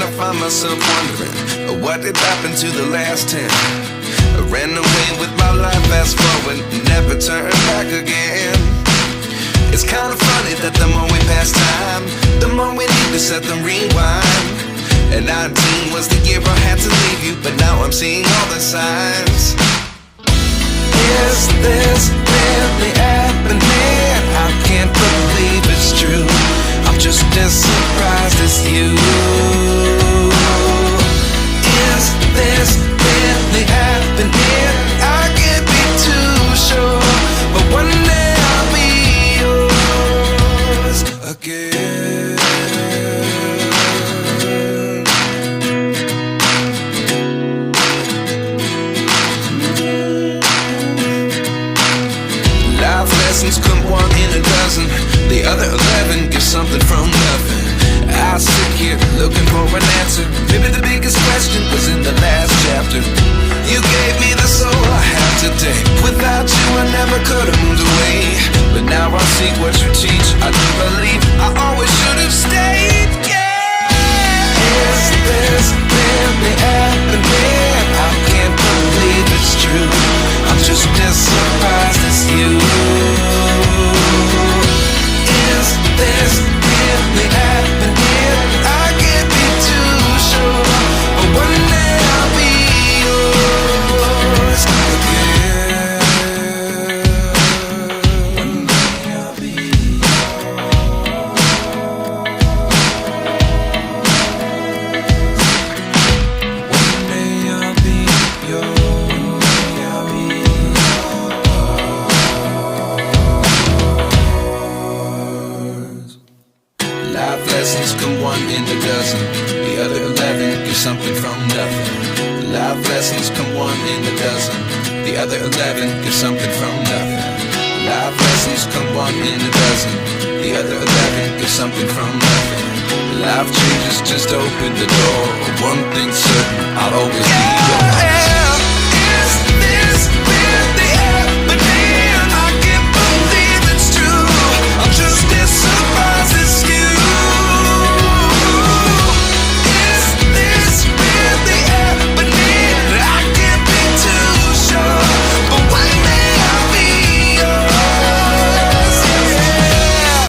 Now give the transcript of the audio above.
I find myself wondering, what did happen to the last 10? I ran away with my life, fast forward, never turn back again. It's kind of funny that the more we pass time, the more we need to set the rewind. And 19 was the year I had to leave you, but now I'm seeing all the signs. Is this really happening? I can't believe it's true. I'm just as surprised as you. Is this really happening? I can't be too sure, but one day I'll be yours again. Life lessons come one in a dozen. The other 11 give something from nothing. I sit here looking for an answer. Maybe the biggest question was in the last chapter. You gave me the soul I have today. Without you I never could have moved away. But now I see what you teach. I do believe I always should have stayed. Yeah. Is this really happening? I can't believe it's true. I'm just as surprised as you. Is this really happening? I can't be too sure, but one day I'll be yours again. One day I'll be yours. One day I'll be yours. I'll be yours. Life lessons come one in a dozen. The other 11 give something from nothing. Life lessons come one in a dozen. The other 11 give something from nothing. Life lessons come one in a dozen. The other 11 give something from nothing. Life changes just open the door. One thing's certain, I'll always be yours.